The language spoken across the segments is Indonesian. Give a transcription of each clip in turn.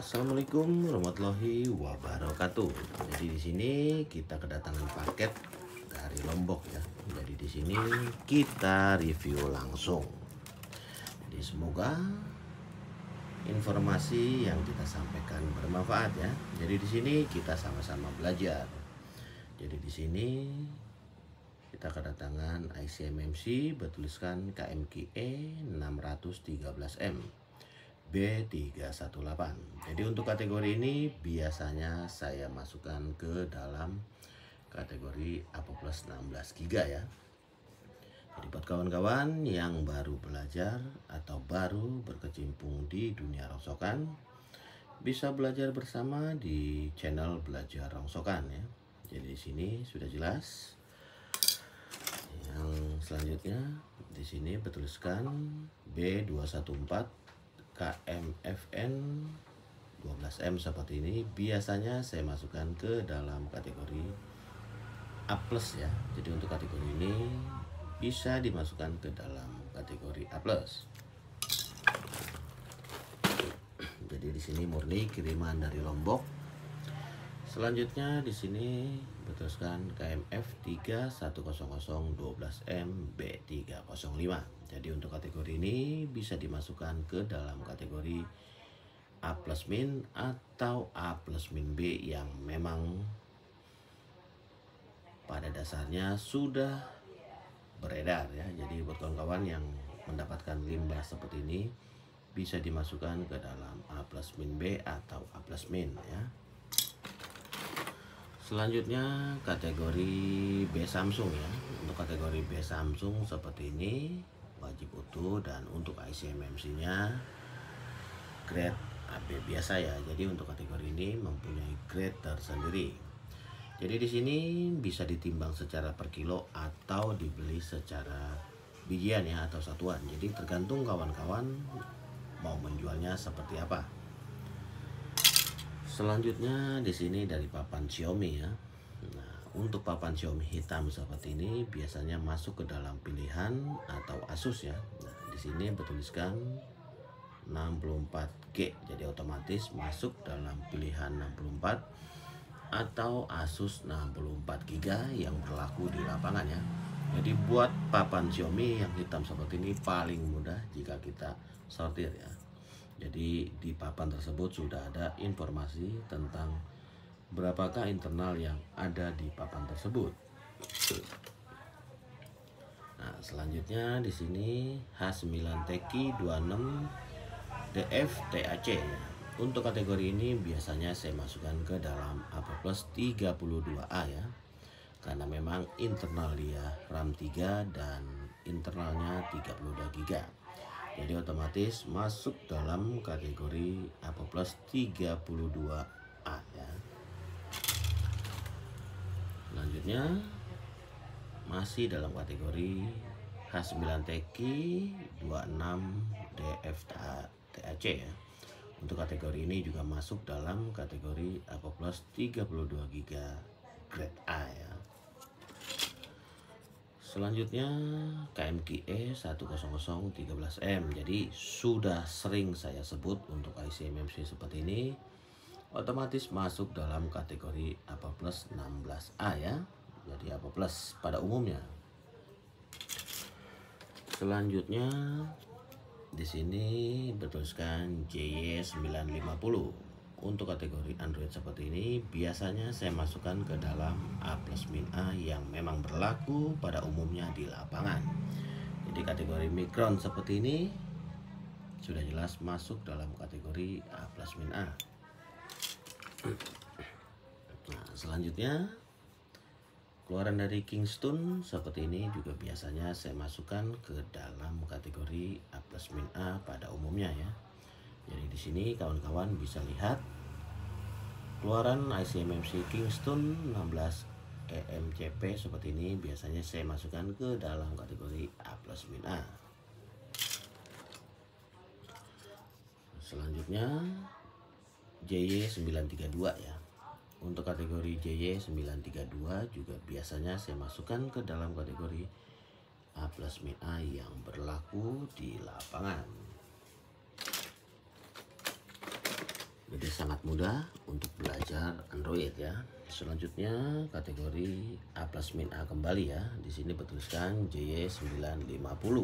Assalamualaikum warahmatullahi wabarakatuh. Jadi di sini kita kedatangan paket dari Lombok ya. Jadi di sini kita review langsung. Jadi semoga informasi yang kita sampaikan bermanfaat ya. Jadi di sini kita sama-sama belajar. Jadi di sini kita kedatangan IC MMC bertuliskan KMQE 613M B318. Jadi untuk kategori ini biasanya saya masukkan ke dalam kategori A+ 16 GB ya. Jadi buat kawan-kawan yang baru belajar atau baru berkecimpung di dunia rongsokan, bisa belajar bersama di channel Belajar Rongsokan ya. Jadi di sini sudah jelas. Yang selanjutnya di sini bertuliskan B214 KMFN 12M seperti ini. Biasanya saya masukkan ke dalam kategori A+ ya. Jadi untuk kategori ini bisa dimasukkan ke dalam kategori A+. Jadi di sini murni kiriman dari Lombok. Selanjutnya di sini bertuliskan KMF 31012M B305. Jadi untuk kategori ini bisa dimasukkan ke dalam kategori A+ min atau A+ min B yang memang pada dasarnya sudah beredar ya. Jadi buat kawan-kawan yang mendapatkan limbah seperti ini bisa dimasukkan ke dalam A+ min B atau A+ min ya. Selanjutnya kategori B Samsung ya. Untuk kategori B Samsung seperti ini wajib utuh, dan untuk IC MMC nya grade AB biasa ya. Jadi untuk kategori ini mempunyai grade tersendiri. Jadi di sini bisa ditimbang secara per kilo atau dibeli secara bijian ya, atau satuan. Jadi tergantung kawan-kawan mau menjualnya seperti apa. Selanjutnya di sini dari papan Xiaomi ya. Nah, untuk papan Xiaomi hitam seperti ini biasanya masuk ke dalam pilihan atau Asus ya. Nah, di sini bertuliskan 64G. Jadi otomatis masuk dalam pilihan 64 atau Asus 64GB yang berlaku di lapangan ya. Jadi buat papan Xiaomi yang hitam seperti ini paling mudah jika kita sortir ya. Jadi di papan tersebut sudah ada informasi tentang berapakah internal yang ada di papan tersebut. Nah, selanjutnya di sini H9TQ 26DF TAC. Untuk kategori ini biasanya saya masukkan ke dalam A+ 32A ya. Karena memang internal dia RAM 3 dan internalnya 32GB. Jadi otomatis masuk dalam kategori A+ 32A ya. Selanjutnya masih dalam kategori H9TQ 26DF TAC ya. Untuk kategori ini juga masuk dalam kategori A+ 32GB grade A ya. Selanjutnya KMQE 10013M. Jadi sudah sering saya sebut untuk IC MMC seperti ini otomatis masuk dalam kategori A+ 16A ya. Jadi A+ pada umumnya. Selanjutnya di sini bertuliskan JY950. Untuk kategori Android seperti ini biasanya saya masukkan ke dalam A+ min A yang memang berlaku pada umumnya di lapangan. Jadi kategori Micron seperti ini sudah jelas masuk dalam kategori A+ min A. Nah, selanjutnya keluaran dari Kingston seperti ini juga biasanya saya masukkan ke dalam kategori A+ min A pada umumnya ya. Jadi di sini kawan-kawan bisa lihat keluaran IC MMC Kingston 16 EMCP seperti ini biasanya saya masukkan ke dalam kategori A+ min A. Selanjutnya JY932 ya. Untuk kategori JY932 juga biasanya saya masukkan ke dalam kategori A+ min A yang berlaku di lapangan. Jadi sangat mudah untuk belajar Android ya. Selanjutnya kategori A+-A kembali ya. Di sini bertuliskan JY950.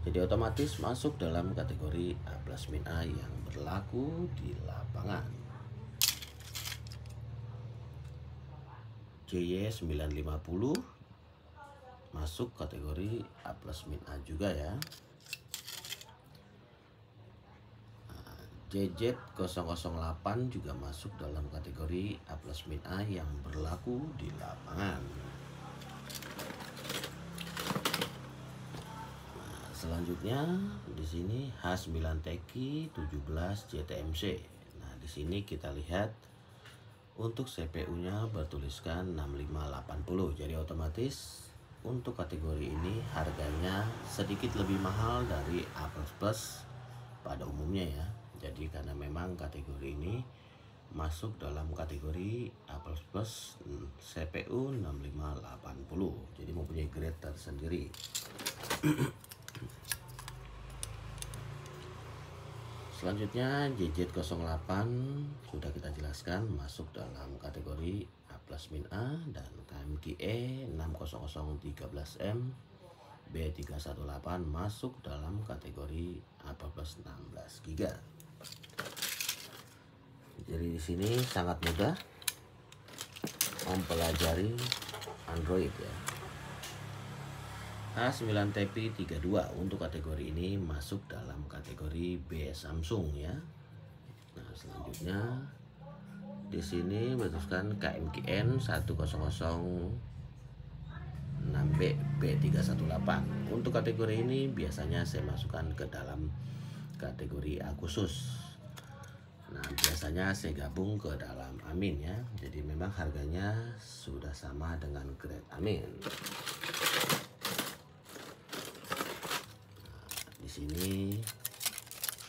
Jadi otomatis masuk dalam kategori A+-A yang berlaku di lapangan. JY950 masuk kategori A+-A juga ya. JZ008 juga masuk dalam kategori A+-A yang berlaku di lapangan. Nah, selanjutnya di sini H9TQ 17 JTMC. Nah, di sini kita lihat untuk CPU-nya bertuliskan 6580. Jadi otomatis untuk kategori ini harganya sedikit lebih mahal dari A++ pada umumnya ya. Jadi karena memang kategori ini masuk dalam kategori A++ CPU 6580. Jadi mempunyai grade tersendiri. Selanjutnya JZ08 sudah kita jelaskan masuk dalam kategori A+-A dan KMQE 60013M B318 masuk dalam kategori A+16GB. Jadi di sini sangat mudah mempelajari Android ya. H9TP32 untuk kategori ini masuk dalam kategori B Samsung ya. Nah, selanjutnya di sini bertuliskan KMKN 1006B B318. Untuk kategori ini biasanya saya masukkan ke dalam kategori A khusus. Nah, biasanya saya gabung ke dalam Amin ya. Jadi memang harganya sudah sama dengan grade Amin. Di sini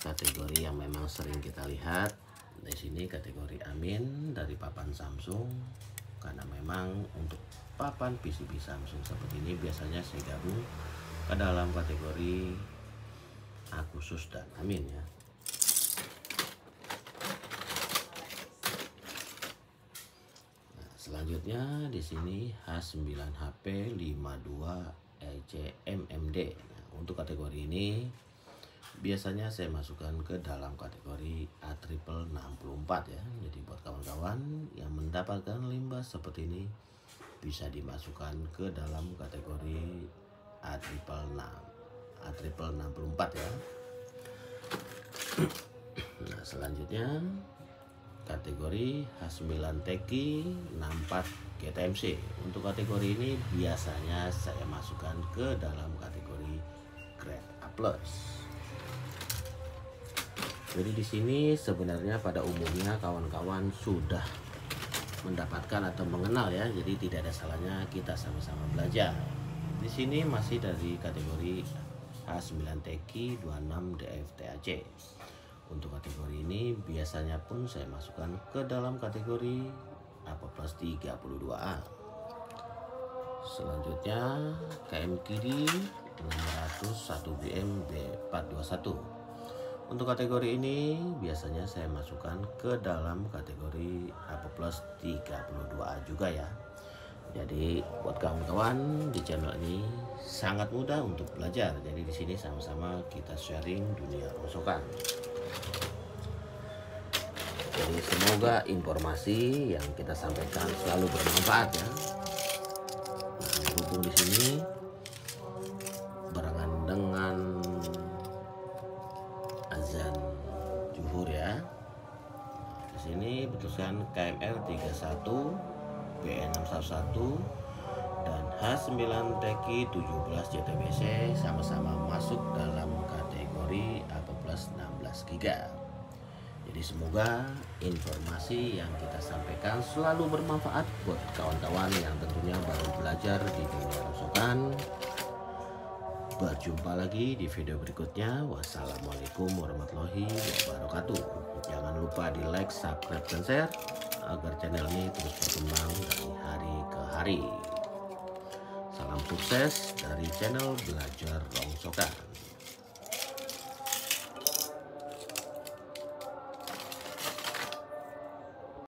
kategori yang memang sering kita lihat. Di sini kategori Amin dari papan Samsung, karena memang untuk papan PCB Samsung seperti ini biasanya saya gabung ke dalam kategori A khusus dan Amin ya. Nah, selanjutnya di sini H9HP 52ECMMD. Nah, untuk kategori ini biasanya saya masukkan ke dalam kategori A64 ya. Jadi buat kawan-kawan yang mendapatkan limbah seperti ini bisa dimasukkan ke dalam kategori A64 ya. Nah, selanjutnya kategori H9TQ 64 GTMC. Untuk kategori ini biasanya saya masukkan ke dalam kategori grade A+. Jadi di sini sebenarnya pada umumnya kawan-kawan sudah mendapatkan atau mengenal ya. Jadi tidak ada salahnya kita sama-sama belajar. Di sini masih dari kategori H9TQ 26 DFTAC. Untuk kategori ini biasanya pun saya masukkan ke dalam kategori A+32A. Selanjutnya KMQD 601BM B421. Untuk kategori ini biasanya saya masukkan ke dalam kategori A+32A juga ya. Jadi buat kawan-kawan di channel ini sangat mudah untuk belajar. Jadi di sini sama-sama kita sharing dunia rongsokan. Jadi semoga informasi yang kita sampaikan selalu bermanfaat ya. Nah, berhubung di sini barengan dengan azan zuhur ya. Di sini bertuliskan KMR 31 BN611 dan H9TQ 17 JTBC sama-sama masuk dalam kategori A+16GB. Jadi semoga informasi yang kita sampaikan selalu bermanfaat buat kawan-kawan yang tentunya baru belajar di dunia rongsokan. Berjumpa lagi di video berikutnya. Wassalamualaikum warahmatullahi wabarakatuh. Jangan lupa di like, subscribe, dan share agar channel ini terus berkembang dari hari ke hari. Salam sukses dari channel Belajar Rongsokan.